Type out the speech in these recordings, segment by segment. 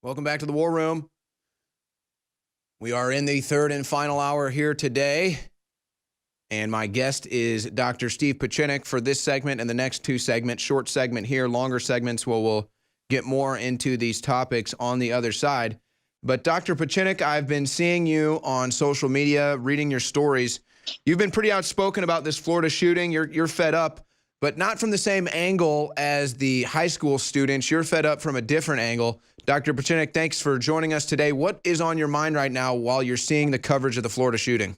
Welcome back to the War Room. We are in the third and final hour here today, and my guest is Dr. Steve Pieczenik for this segment and the next two segments. Short segment here, longer segments where we'll get more into these topics on the other side. But Dr. Pieczenik, I've been seeing you on social media, reading your stories. You've been pretty outspoken about this Florida shooting. You're fed up, but not from the same angle as the high school students. You're fed up from a different angle. Dr. Pieczenik, thanks for joining us today. What is on your mind right now while you're seeing the coverage of the Florida shooting?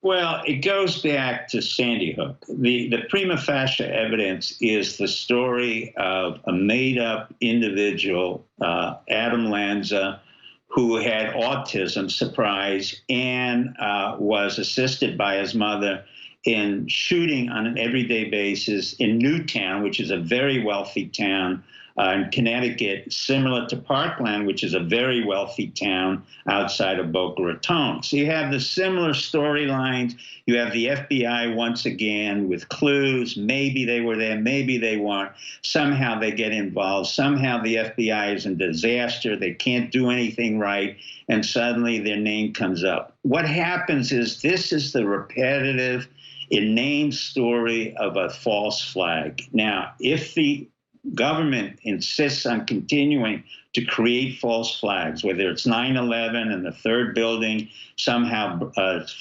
Well, it goes back to Sandy Hook. The prima facie evidence is the story of a made-up individual, Adam Lanza, who had autism, surprise, and was assisted by his mother in shooting on an everyday basis in Newtown, which is a very wealthy town in Connecticut, similar to Parkland, which is a very wealthy town outside of Boca Raton. So you have the similar storylines. You have the FBI once again with clues. Maybe they were there, maybe they weren't. Somehow they get involved. Somehow the FBI is in disaster. They can't do anything right. And suddenly their name comes up. What happens is this is the repetitive, inane story of a false flag. Now, if the government insists on continuing to create false flags, whether it's 9/11 and the third building somehow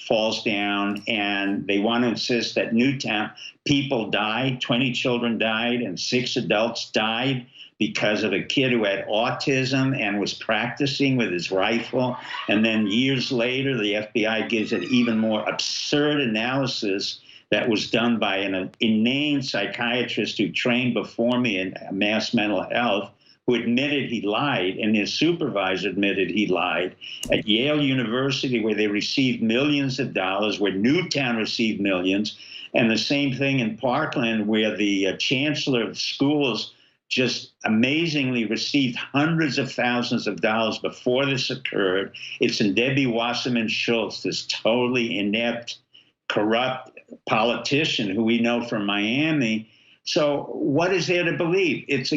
falls down, and they want to insist that Newtown people died, 20 children died, and 6 adults died because of a kid who had autism and was practicing with his rifle. And then years later, the FBI gives an even more absurd analysis that was done by an inane psychiatrist who trained before me in mass mental health, who admitted he lied, and his supervisor admitted he lied. At Yale University, where they received millions of dollars, where Newtown received millions, and the same thing in Parkland, where the chancellor of schools just amazingly received hundreds of thousands of dollars before this occurred. It's in Debbie Wasserman Schultz, this totally inept, corrupt politician who we know from Miami. So what is there to believe? It's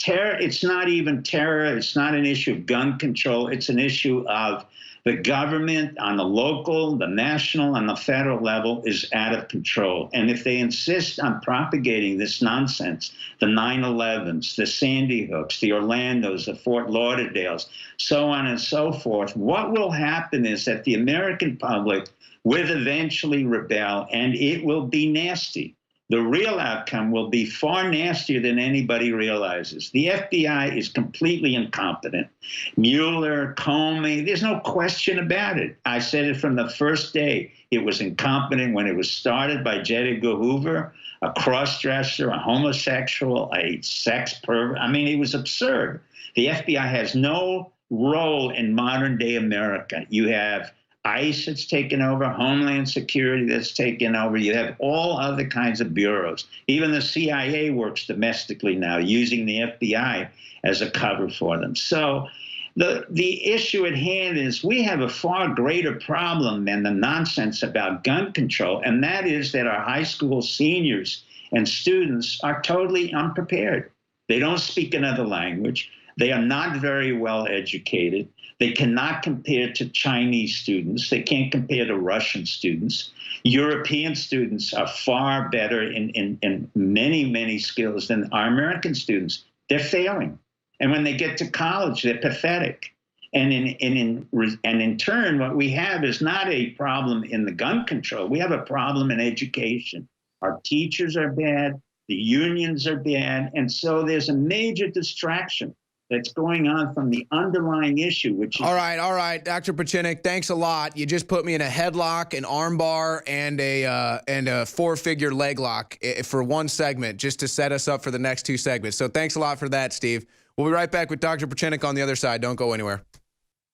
terror. It's not even terror. It's not an issue of gun control. It's an issue of the government on the local, the national, and the federal level is out of control. And if they insist on propagating this nonsense, the 9/11s, the Sandy Hooks, the Orlandos, the Fort Lauderdales, so on and so forth, what will happen is that the American public will eventually rebel, and it will be nasty. The real outcome will be far nastier than anybody realizes. The FBI is completely incompetent. Mueller, Comey, there's no question about it. I said it from the first day. It was incompetent when it was started by J. Edgar Hoover, a cross-dresser, a homosexual, a sex pervert. I mean, it was absurd. The FBI has no role in modern-day America. You have ICE that's taken over, Homeland Security that's taken over. You have all other kinds of bureaus. Even the CIA works domestically now, using the FBI as a cover for them. So the issue at hand is we have a far greater problem than the nonsense about gun control, and that is that our high school seniors and students are totally unprepared. They don't speak another language. They are not very well educated. They cannot compare to Chinese students. They can't compare to Russian students. European students are far better in many, many skills than our American students. They're failing. And when they get to college, they're pathetic. And in turn, what we have is not a problem in the gun control. We have a problem in education. Our teachers are bad. The unions are bad. And so there's a major distraction that's going on from the underlying issue, which is... All right, Dr. Pieczenik, thanks a lot. You just put me in a headlock, an armbar, and a four-figure leg lock for one segment, just to set us up for the next two segments. So thanks a lot for that, Steve. We'll be right back with Dr. Pieczenik on the other side. Don't go anywhere.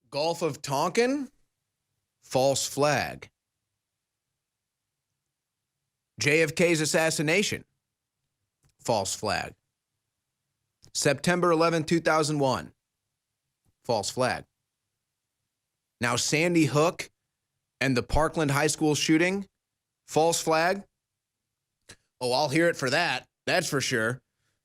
Gulf of Tonkin, false flag. JFK's assassination, false flag. September 11, 2001, false flag. Now Sandy Hook and the Parkland High School shooting, false flag. Oh, I'll hear it for that. That's for sure.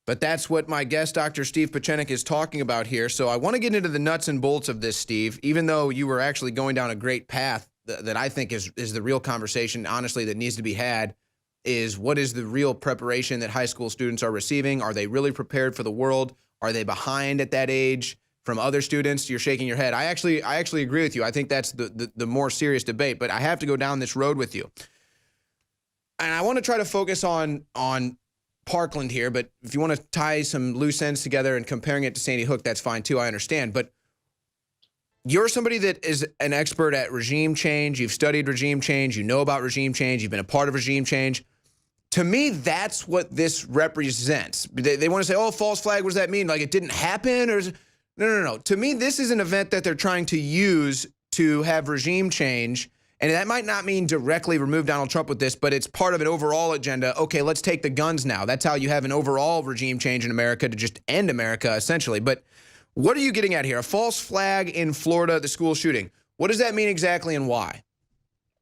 But that's what my guest, Dr. Steve Pieczenik, is talking about here. So I want to get into the nuts and bolts of this, Steve, even though you were actually going down a great path that I think is the real conversation, honestly, that needs to be had, is what is the real preparation that high school students are receiving? Are they really prepared for the world? Are they behind at that age from other students? You're shaking your head. I actually agree with you. I think that's the more serious debate, but I have to go down this road with you. And I want to try to focus on Parkland here, but if you want to tie some loose ends together and comparing it to Sandy Hook, that's fine too. I understand. But you're somebody that is an expert at regime change. You've studied regime change. You know about regime change. You've been a part of regime change. To me, that's what this represents. They want to say, oh, false flag, what does that mean? Like it didn't happen? Or no. To me, this is an event that they're trying to use to have regime change. And that might not mean directly remove Donald Trump with this, but it's part of an overall agenda. Okay, let's take the guns now. That's how you have an overall regime change in America to just end America, essentially. But what are you getting at here? A false flag in Florida, the school shooting. What does that mean exactly and why?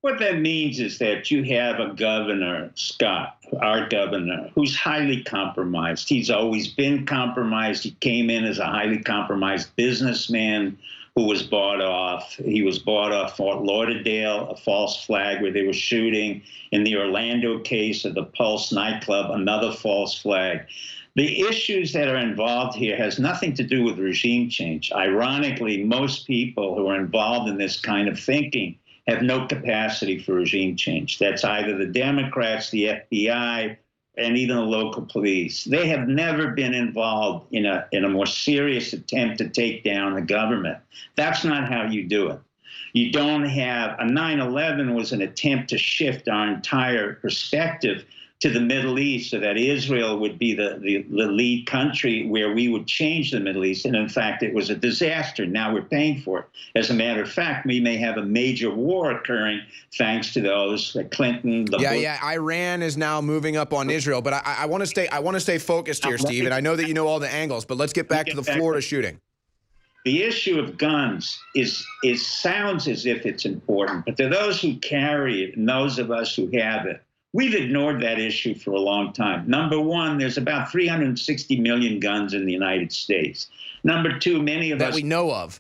What that means is that you have a governor, Scott, our governor, who's highly compromised. He's always been compromised. He came in as a highly compromised businessman who was bought off. He was bought off Fort Lauderdale, a false flag where they were shooting. In the Orlando case of the Pulse nightclub, another false flag. The issues that are involved here has nothing to do with regime change. Ironically, most people who are involved in this kind of thinking have no capacity for regime change. That's either the Democrats, the FBI, and even the local police. They have never been involved in a more serious attempt to take down the government. That's not how you do it. You don't have, a 9/11 was an attempt to shift our entire perspective to the Middle East so that Israel would be the lead country where we would change the Middle East. And in fact, it was a disaster. Now we're paying for it. As a matter of fact, we may have a major war occurring thanks to those, Clinton, the Bush. Yeah. Iran is now moving up on Israel, but I want to stay focused here, Steve. And I know that you know all the angles, but let's get back to the Florida shooting. The issue of guns sounds as if it's important, but to those who carry it and those of us who have it, we've ignored that issue for a long time. Number one, there's about 360 million guns in the United States. Number two, many of us that we know of.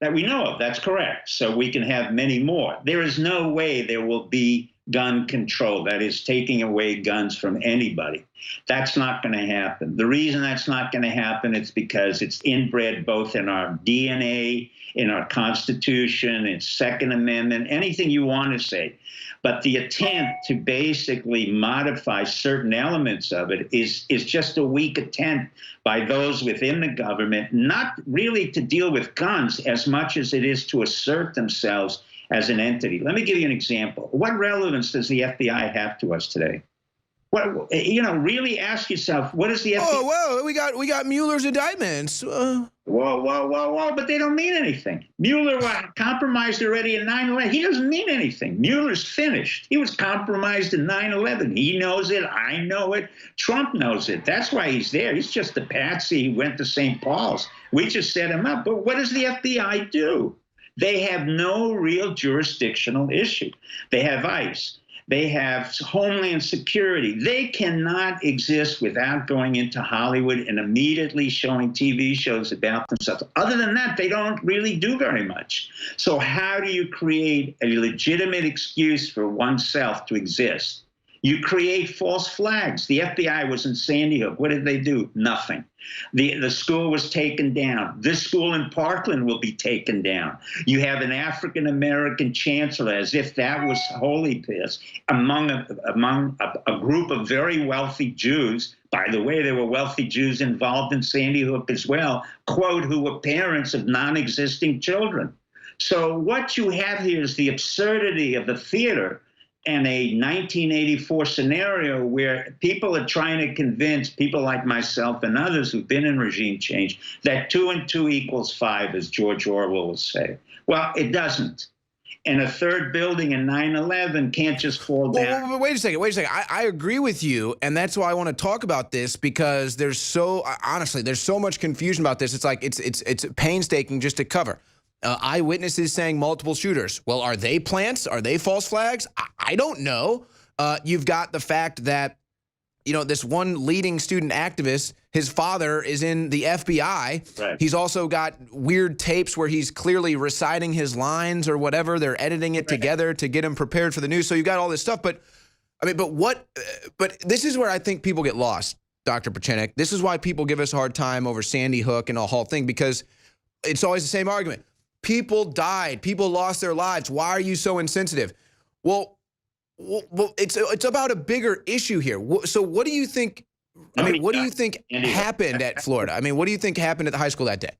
That we know of, that's correct. So we can have many more. There is no way there will be gun control, that is taking away guns from anybody. That's not going to happen. The reason that's not going to happen is because it's inbred both in our DNA, in our Constitution, in Second Amendment, anything you want to say. But the attempt to basically modify certain elements of it is just a weak attempt by those within the government, not really to deal with guns as much as it is to assert themselves as an entity. Let me give you an example. What relevance does the FBI have to us today? What, really ask yourself, what is the FBI? Oh, whoa, we got Mueller's indictments. Whoa, but they don't mean anything. Mueller was compromised already in 9/11. He doesn't mean anything. Mueller's finished. He was compromised in 9/11. He knows it. I know it. Trump knows it. That's why he's there. He's just a patsy who went to St. Paul's. We just set him up. But what does the FBI do? They have no real jurisdictional issue. They have ICE. They have Homeland Security. They cannot exist without going into Hollywood and immediately showing TV shows about themselves. Other than that, they don't really do very much. So how do you create a legitimate excuse for oneself to exist? You create false flags. The FBI was in Sandy Hook. What did they do? Nothing. The school was taken down. This school in Parkland will be taken down. You have an African-American chancellor, as if that was holy piss, among a group of very wealthy Jews. By the way, there were wealthy Jews involved in Sandy Hook as well, quote, who were parents of non-existing children. So what you have here is the absurdity of the theater and a 1984 scenario where people are trying to convince people like myself and others who've been in regime change that 2 and 2 equals 5, as George Orwell would say. Well, it doesn't. And a third building in 9/11 can't just fall down. Well, wait a second. I agree with you, and that's why I want to talk about this, because there's so much confusion about this. It's like it's painstaking just to cover. Eyewitnesses saying multiple shooters. Well, are they plants? Are they false flags? I don't know. You've got the fact that, this one leading student activist His father is in the FBI. Right. He's also got weird tapes where he's clearly reciting his lines or whatever. They're editing it together to get him prepared for the news. So you got all this stuff. But I mean, but this is where I think people get lost, Dr. Pieczenik. This is why people give us a hard time over Sandy Hook and the whole thing, because it's always the same argument. People died. People lost their lives. Why are you so insensitive? Well, it's about a bigger issue here. So what do you think? I mean, what do you think happened at Florida? I mean, what do you think happened at the high school that day?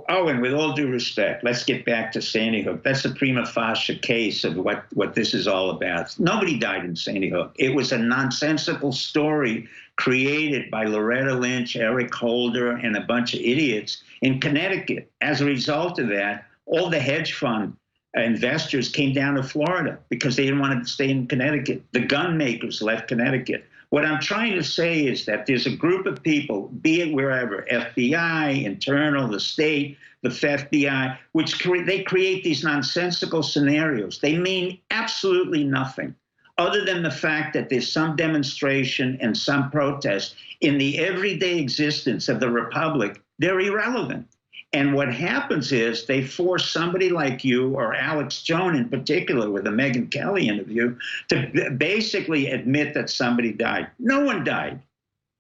Oh, and with all due respect, let's get back to Sandy Hook. That's the prima facie case of what this is all about. Nobody died in Sandy Hook. It was a nonsensical story created by Loretta Lynch, Eric Holder, and a bunch of idiots in Connecticut. As a result of that, all the hedge fund investors came down to Florida because they didn't want to stay in Connecticut. The gun makers left Connecticut. What I'm trying to say is that there's a group of people, be it wherever, FBI, internal, the state, the FBI, which they create these nonsensical scenarios. They mean absolutely nothing other than the fact that there's some demonstration and some protest. In the everyday existence of the republic, they're irrelevant. And what happens is they force somebody like you or Alex Jones in particular with the Megyn Kelly interview to basically admit that somebody died. No one died.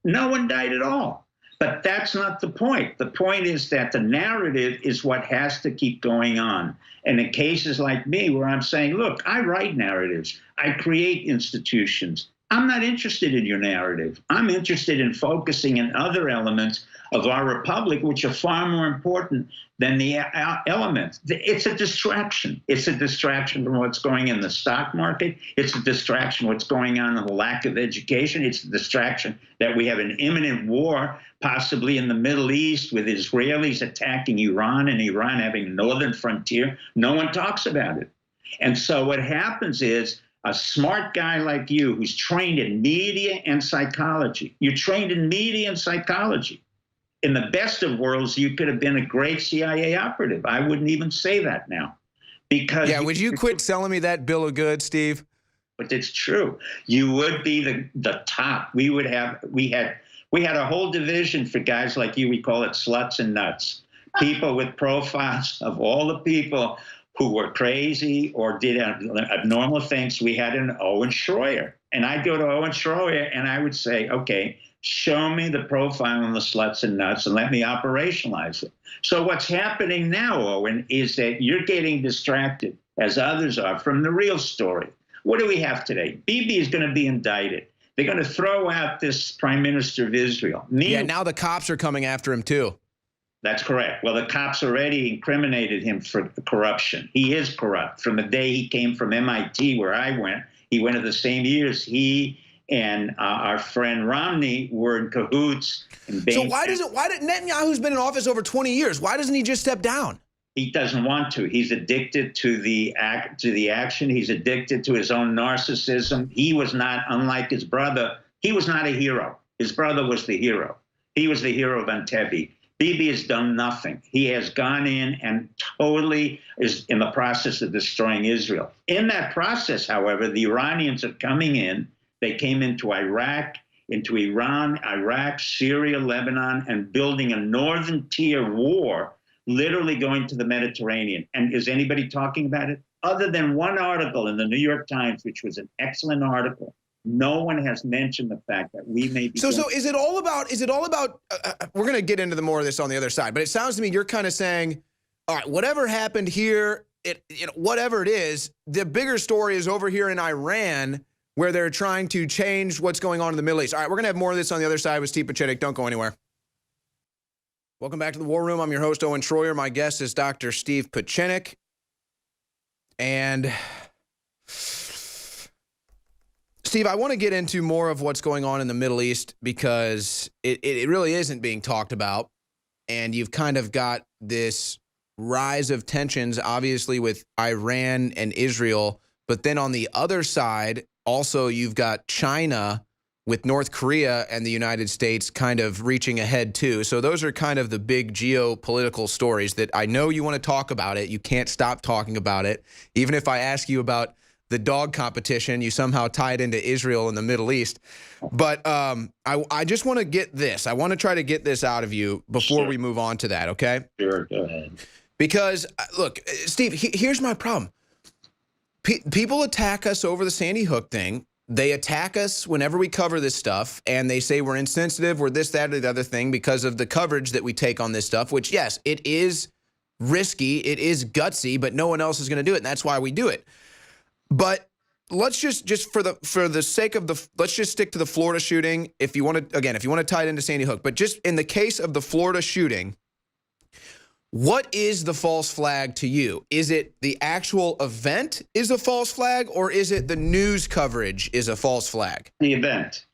No one died at all. But that's not the point. The point is that the narrative is what has to keep going on. And in cases like me where I'm saying, look, I write narratives. I create institutions. I'm not interested in your narrative. I'm interested in focusing on other elements of our republic, which are far more important than the elements. It's a distraction. It's a distraction from what's going in the stock market. It's a distraction what's going on in the lack of education. It's a distraction that we have an imminent war, possibly in the Middle East, with Israelis attacking Iran and Iran having a northern frontier. No one talks about it. And so what happens is a smart guy like you who's trained in media and psychology, you're trained in media and psychology. In the best of worlds, you could have been a great CIA operative. I wouldn't even say that now. Because yeah, would you quit selling me that bill of goods, Steve? But it's true. You would be the top. We had a whole division for guys like you. We call it sluts and nuts. People with profiles of all the people who were crazy or did abnormal things. We had an Owen Schroyer. And I'd go to Owen Schroyer and I would say, okay, show me the profile on the sluts and nuts and let me operationalize it. So what's happening now, Owen, is that you're getting distracted, as others are, from the real story. What do we have today? Bibi is going to be indicted. They're going to throw out this prime minister of Israel. Yeah, now the cops are coming after him too. That's correct. Well, the cops already incriminated him for corruption. He is corrupt. From the day he came from MIT, where I went, he went to the same years. He and our friend Romney were in cahoots. So why did Netanyahu's been in office over 20 years? Why doesn't he just step down? He doesn't want to. He's addicted to the action. He's addicted to his own narcissism. He was not, unlike his brother, he was not a hero. His brother was the hero. He was the hero of Entebbe. Bibi has done nothing. He has gone in and totally is in the process of destroying Israel. In that process, however, the Iranians are coming in. They came into Iraq, into Iran, Iraq, Syria, Lebanon, and building a northern tier war, literally going to the Mediterranean. And is anybody talking about it? Other than one article in the New York Times, which was an excellent article, no one has mentioned the fact that we may be. So is it all about, we're going to get into more of this on the other side, but it sounds to me you're kind of saying, all right, whatever happened here, whatever it is, the bigger story is over here in Iran, where they're trying to change what's going on in the Middle East. All right, we're going to have more of this on the other side with Steve Pieczenik. Don't go anywhere. Welcome back to the War Room. I'm your host, Owen Schroyer. My guest is Dr. Steve Pieczenik. And Steve, I want to get into more of what's going on in the Middle East because it really isn't being talked about. And you've kind of got this rise of tensions, obviously, with Iran and Israel. But then on the other side, also, you've got China with North Korea and the United States kind of reaching ahead, too. So those are kind of the big geopolitical stories that I know you want to talk about it. You can't stop talking about it. Even if I ask you about the dog competition. You somehow tie it into Israel and the Middle East. But I just want to get this. I want to try to get this out of you before we move on to that, okay? Sure, go ahead. Because, look, Steve, here's my problem. People attack us over the Sandy Hook thing. They attack us whenever we cover this stuff, and they say we're insensitive, we're this, that, or the other thing because of the coverage that we take on this stuff, which, yes, it is risky, it is gutsy, but no one else is going to do it, and that's why we do it. But let's just for the sake of let's just stick to the Florida shooting. If you want to tie it into Sandy Hook, but just in the case of the Florida shooting, what is the false flag to you? Is it the actual event is a false flag, or is it the news coverage is a false flag? The event.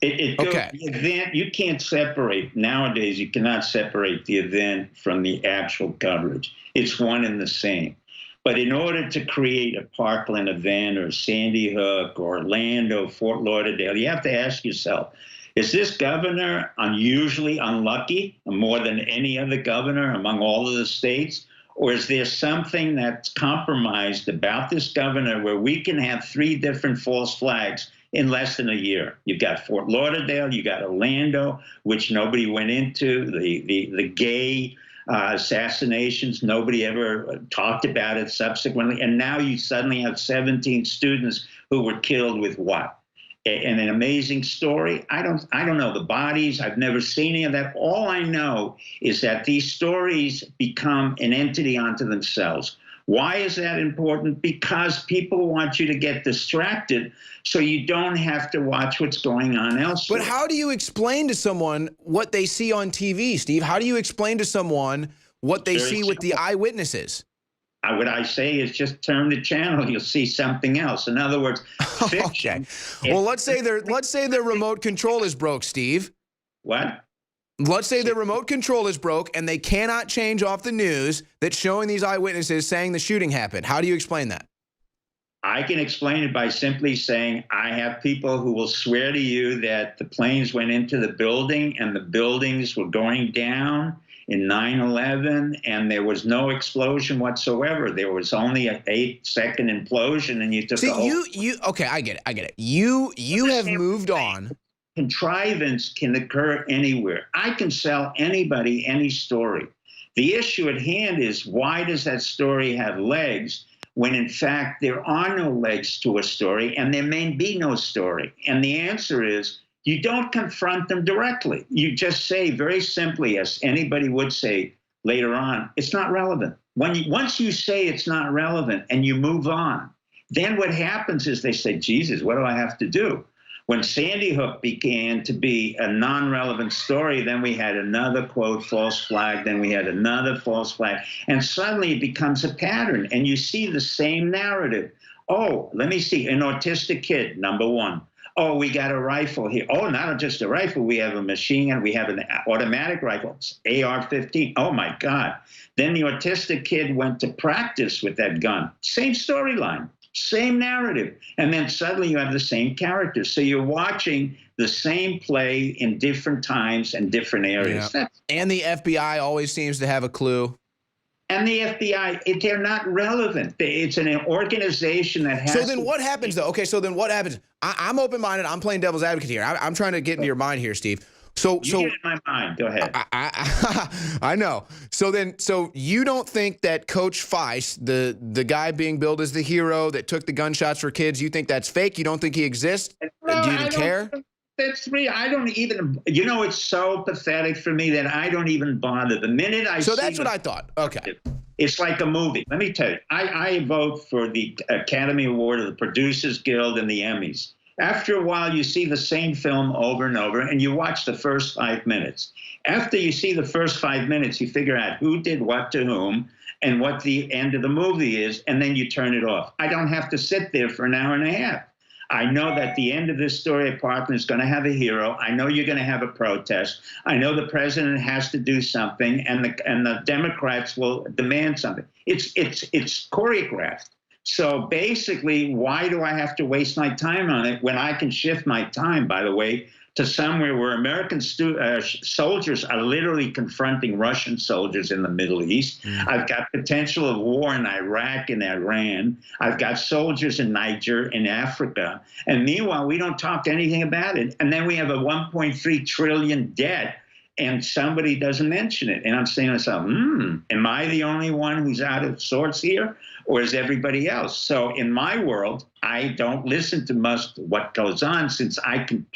It goes, okay. The event, you can't separate. Nowadays, you cannot separate the event from the actual coverage. It's one and the same. But in order to create a Parkland event or Sandy Hook or Orlando, Fort Lauderdale, you have to ask yourself, is this governor unusually unlucky more than any other governor among all of the states? Or is there something that's compromised about this governor where we can have 3 different false flags in less than a year? You've got Fort Lauderdale, you got Orlando, which nobody went into, the gay assassinations, nobody ever talked about it subsequently. And now you suddenly have 17 students who were killed with what? And an amazing story. I don't know the bodies. I've never seen any of that. All I know is that these stories become an entity unto themselves. Why is that important? Because people want you to get distracted so you don't have to watch what's going on elsewhere. But how do you explain to someone what they see on TV, Steve? How do you explain to someone what they see with the eyewitnesses? What I say is just turn the channel, you'll see something else. In other words, fiction. Okay. Well, let's say their remote control is broke, Steve. What? Let's say their remote control is broke and they cannot change off the news that's showing these eyewitnesses saying the shooting happened. How do you explain that? I can explain it by simply saying I have people who will swear to you that the planes went into the building and the buildings were going down in 9/11, and there was no explosion whatsoever. There was only an 8-second implosion, and you took See, the whole... okay, I get it. You have moved on. Contrivance can occur anywhere. I can sell anybody any story. The issue at hand is, why does that story have legs when in fact there are no legs to a story and there may be no story? And the answer is, you don't confront them directly. You just say very simply, as anybody would say later on, it's not relevant. Once you say it's not relevant and you move on, then what happens is they say, Jesus, what do I have to do? When Sandy Hook began to be a non-relevant story, then we had another, quote, false flag, then we had another false flag, and suddenly it becomes a pattern, and you see the same narrative. Oh, let me see, an autistic kid, number one. Oh, we got a rifle here. Oh, not just a rifle. We have a machine gun. We have an automatic rifle. It's AR-15. Oh, my God. Then the autistic kid went to practice with that gun. Same storyline, same narrative. And then suddenly you have the same characters. So you're watching the same play in different times and different areas. Yeah. And the FBI always seems to have a clue. And the FBI, they're not relevant. It's an organization that has... So then what happens, though? Okay, so then what happens? I'm open-minded. I'm playing devil's advocate here. I'm trying to get into your mind here, Steve. So get in my mind. Go ahead. I know. So you don't think that Coach Feist, the guy being billed as the hero that took the gunshots for kids, you think that's fake? You don't think he exists? No, do you even care? That's real. I don't even, it's so pathetic for me that I don't even bother. The minute I So that's what I thought. Okay. It's like a movie. Let me tell you, I vote for the Academy Award of the Producers Guild and the Emmys. After a while, you see the same film over and over, and you watch the first 5 minutes. After you see the first 5 minutes, you figure out who did what to whom and what the end of the movie is, and then you turn it off. I don't have to sit there for an hour and a half. I know that the end of this story at Parkland is going to have a hero. I know you're going to have a protest. I know the president has to do something, and the Democrats will demand something. It's choreographed. So basically, why do I have to waste my time on it when I can shift my time, by the way, to somewhere where American soldiers are literally confronting Russian soldiers in the Middle East. I've got potential of war in Iraq and Iran. I've got soldiers in Niger, in Africa. And meanwhile, we don't talk anything about it. And then we have a 1.3 trillion debt, and somebody doesn't mention it. And I'm saying to myself, am I the only one who's out of sorts here, or is everybody else? So in my world, I don't listen to much what goes on, since I can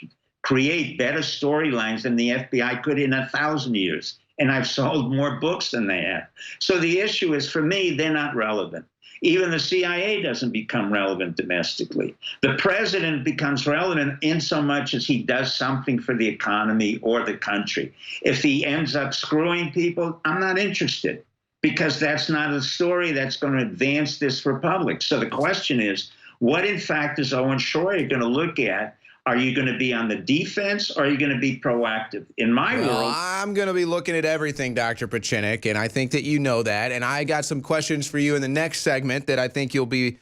create better storylines than the FBI could in 1,000 years. And I've sold more books than they have. So the issue is, for me, they're not relevant. Even the CIA doesn't become relevant domestically. The president becomes relevant in so much as he does something for the economy or the country. If he ends up screwing people, I'm not interested, because that's not a story that's going to advance this republic. So the question is, what in fact is Owen Schroyer going to look at? Are you going to be on the defense, or are you going to be proactive? In my world, I'm going to be looking at everything, Dr. Pieczenik, and I think that you know that. And I got some questions for you in the next segment that I think you'll be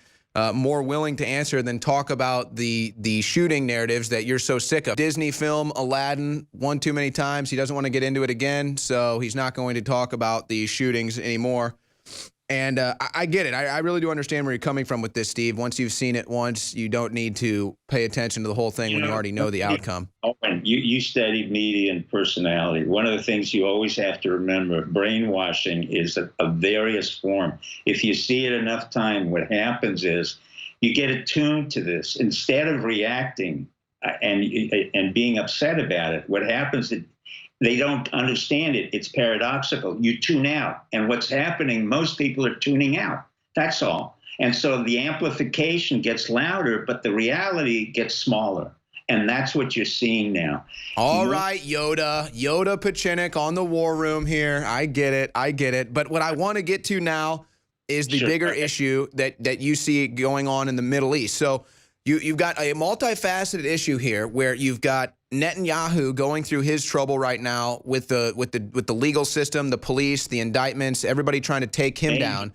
more willing to answer than talk about the shooting narratives that you're so sick of. Disney film Aladdin one too many times. He doesn't want to get into it again, so he's not going to talk about the shootings anymore. And I get it. I really do understand where you're coming from with this, Steve. Once you've seen it once, you don't need to pay attention to the whole thing when you already know the outcome. Owen, you studied media and personality. One of the things you always have to remember, brainwashing is a various form. If you see it enough time, what happens is you get attuned to this. Instead of reacting and being upset about it, what happens is they don't understand it. It's paradoxical. You tune out. And what's happening, most people are tuning out. That's all. And so the amplification gets louder, but the reality gets smaller. And that's what you're seeing now. All right, Yoda Pieczenik on the war room here. I get it. But what I want to get to now is the bigger issue that you see going on in the Middle East. So you've got a multifaceted issue here where you've got Netanyahu going through his trouble right now with the legal system, the police, the indictments, everybody trying to take him down.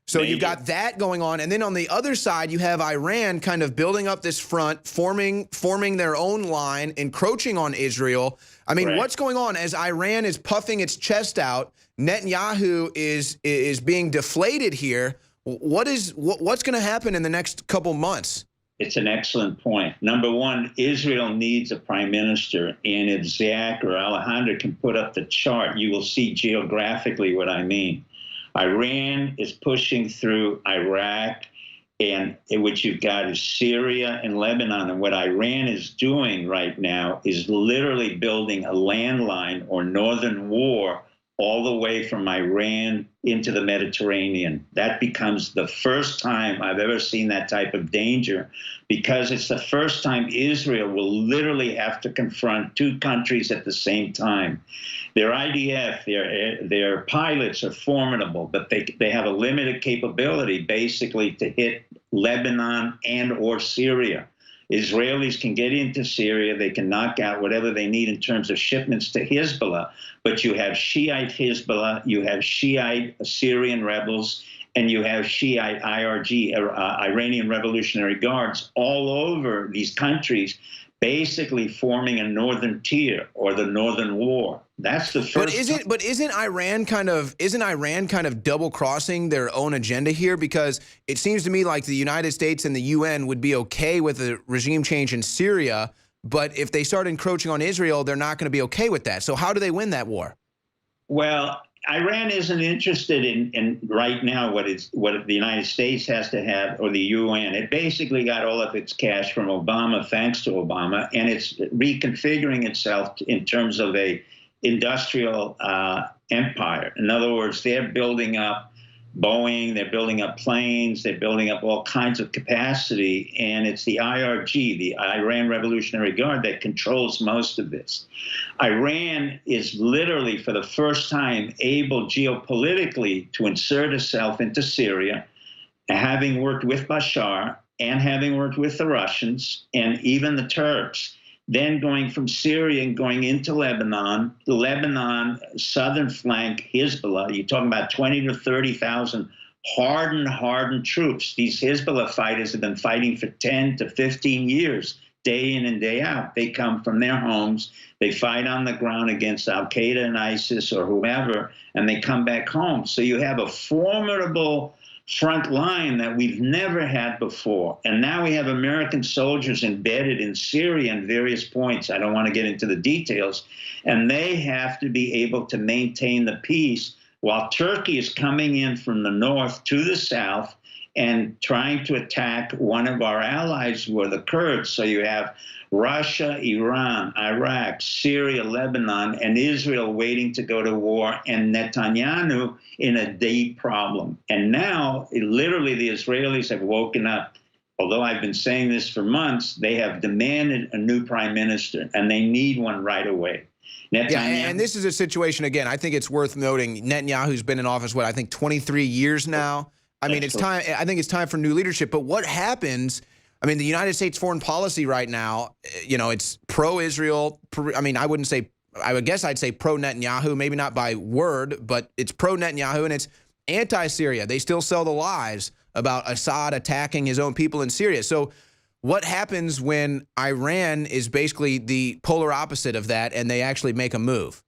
So you've got that going on, and then on the other side you have Iran kind of building up this front, forming their own line, encroaching on Israel. I mean, what's going on as Iran is puffing its chest out? Netanyahu is being deflated here. What's going to happen in the next couple months? It's an excellent point. Number one, Israel needs a prime minister, and if Zach or Alejandro can put up the chart, you will see geographically what I mean. Iran is pushing through Iraq, and what you've got is Syria and Lebanon. And what Iran is doing right now is literally building a landline or northern war all the way from Iran into the Mediterranean. That becomes the first time I've ever seen that type of danger, because it's the first time Israel will literally have to confront two countries at the same time. Their IDF, their pilots are formidable, but they have a limited capability basically to hit Lebanon and or Syria. Israelis can get into Syria. They can knock out whatever they need in terms of shipments to Hezbollah. But you have Shiite Hezbollah, you have Shiite Syrian rebels, and you have Shiite IRG, Iranian Revolutionary Guards, all over these countries, basically forming a northern tier or the Northern War. That's the first. But isn't Iran kind of double crossing their own agenda here? Because it seems to me like the United States and the UN would be okay with a regime change in Syria, but if they start encroaching on Israel, they're not going to be okay with that. So how do they win that war? Well, Iran isn't interested in right now what the United States has to have, or the UN. It basically got all of its cash from Obama, thanks to Obama, and it's reconfiguring itself in terms of a industrial empire. In other words, they're building up Boeing, they're building up planes, they're building up all kinds of capacity, and it's the IRG, the Iran Revolutionary Guard, that controls most of this. Iran is literally, for the first time, able geopolitically to insert itself into Syria, having worked with Bashar and having worked with the Russians and even the Turks. Then going from Syria and going into Lebanon, the Lebanon southern flank, Hezbollah, you're talking about 20 to 30,000 hardened troops. These Hezbollah fighters have been fighting for 10 to 15 years. day in and day out. They come from their homes, they fight on the ground against Al-Qaeda and ISIS or whoever, and they come back home. So you have a formidable front line that we've never had before. And now we have American soldiers embedded in Syria in various points. I don't want to get into the details. And they have to be able to maintain the peace while Turkey is coming in from the north to the south and trying to attack one of our allies, who are the Kurds. So you have Russia, Iran, Iraq, Syria, Lebanon, and Israel waiting to go to war, and Netanyahu in a deep problem. And now, literally, the Israelis have woken up. Although I've been saying this for months, they have demanded a new prime minister, and they need one right away. Yeah, and this is a situation, again, I think it's worth noting, Netanyahu's been in office, what, I think 23 years now? I mean, it's time. I think it's time for new leadership. But what happens? I mean, the United States foreign policy right now, you know, it's pro-Israel. I mean, I wouldn't say. I would guess I'd say pro-Netanyahu, maybe not by word, but it's pro-Netanyahu and it's anti-Syria. They still sell the lies about Assad attacking his own people in Syria. So, what happens when Iran is basically the polar opposite of that, and they actually make a move?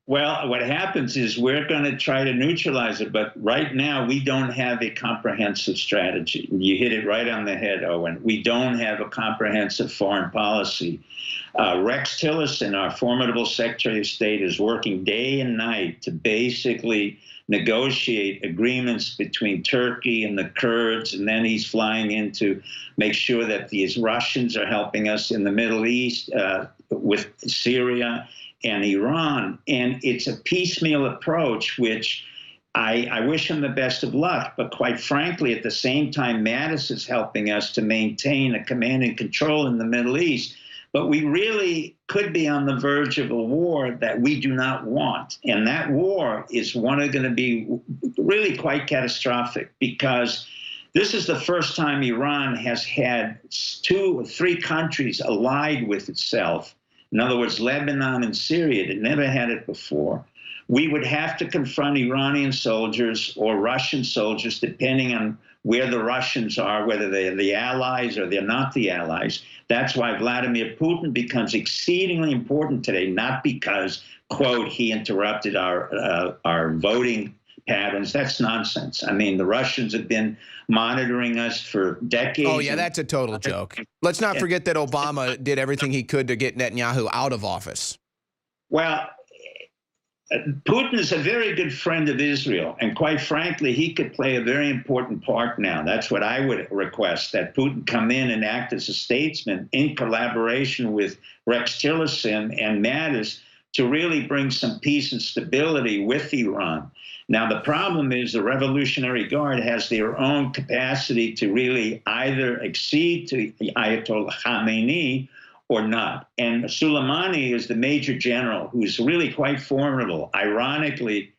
Well, what happens is we're going to try to neutralize it, but right now we don't have a comprehensive strategy. You hit it right on the head, Owen. We don't have a comprehensive foreign policy. Rex Tillerson, our formidable Secretary of State, is working day and night to basically negotiate agreements between Turkey and the Kurds, and then he's flying in to make sure that these Russians are helping us in the Middle East with Syria and Iran. And it's a piecemeal approach, which I wish him the best of luck. But quite frankly, at the same time, Mattis is helping us to maintain a command and control in the Middle East. But we really could be on the verge of a war that we do not want. And that war is going to be really quite catastrophic, because this is the first time Iran has had 2 or 3 countries allied with itself. In other words, Lebanon and Syria. It never had it before. We would have to confront Iranian soldiers or Russian soldiers, depending on where the Russians are, whether they're the allies or they're not the allies. That's why Vladimir Putin becomes exceedingly important today, not because, quote, he interrupted our voting patterns. That's nonsense. I mean, the Russians have been monitoring us for decades. Oh, yeah, that's a total joke. Let's not forget that Obama did everything he could to get Netanyahu out of office. Well, Putin is a very good friend of Israel, and quite frankly, he could play a very important part now. That's what I would request, that Putin come in and act as a statesman in collaboration with Rex Tillerson and Mattis to really bring some peace and stability with Iran. Now, the problem is the Revolutionary Guard has their own capacity to really either accede to Ayatollah Khamenei or not. And Soleimani is the major general who's really quite formidable. Ironically,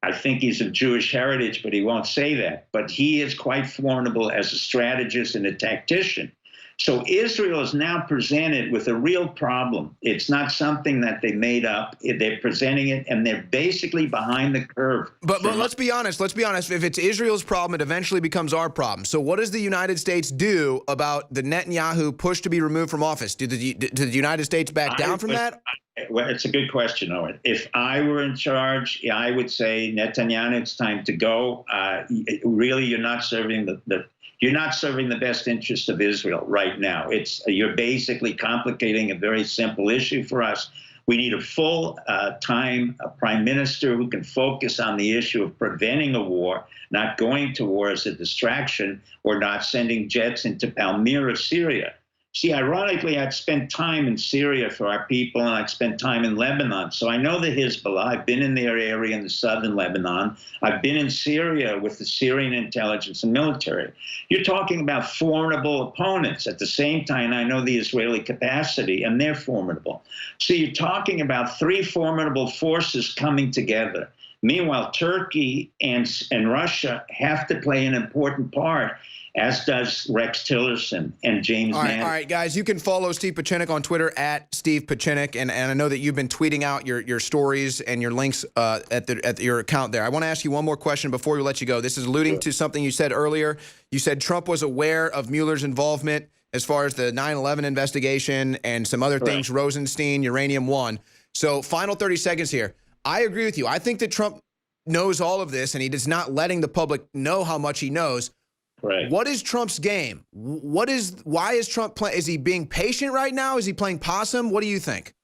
I think he's of Jewish heritage, but he won't say that. But he is quite formidable as a strategist and a tactician. So Israel is now presented with a real problem. It's not something that they made up. They're presenting it, and they're basically behind the curve. But let's be honest. Let's be honest. If it's Israel's problem, it eventually becomes our problem. So what does the United States do about the Netanyahu push to be removed from office? Did the United States back down from that? Well, it's a good question, Owen. If I were in charge, I would say, Netanyahu, it's time to go. Really, you're not serving You're not serving the best interest of Israel right now. You're basically complicating a very simple issue for us. We need a full-time prime minister who can focus on the issue of preventing a war, not going to war as a distraction, or not sending jets into Palmyra, Syria. See, ironically, I'd spent time in Syria for our people, and I'd spent time in Lebanon. So I know the Hezbollah. I've been in their area in the southern Lebanon. I've been in Syria with the Syrian intelligence and military. You're talking about formidable opponents. At the same time, I know the Israeli capacity, and they're formidable. So you're talking about 3 formidable forces coming together. Meanwhile, Turkey and Russia have to play an important part, as does Rex Tillerson and James Mattis. All right, guys, you can follow Steve Pieczenik on Twitter at Steve Pieczenik, and I know that you've been tweeting out your stories and your links at your account there. I want to ask you one more question before we let you go. This is alluding to something you said earlier. You said Trump was aware of Mueller's involvement as far as the 9/11 investigation and some other things, Rosenstein, Uranium One. So final 30 seconds here. I agree with you. I think that Trump knows all of this, and he is not letting the public know how much he knows. Right. What is Trump's game? Why is Trump playing? Is he being patient right now? Is he playing possum? What do you think?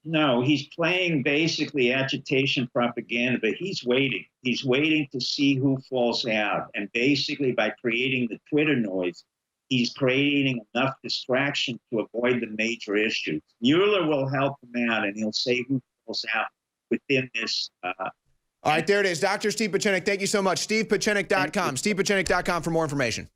No, he's playing basically agitation propaganda, but he's waiting. He's waiting to see who falls out. And basically, by creating the Twitter noise, he's creating enough distraction to avoid the major issues. Mueller will help him out, and he'll say who falls out within this. All right, there it is. Dr. Steve Pieczenik, thank you so much. StevePieczenik.com. StevePieczenik.com for more information.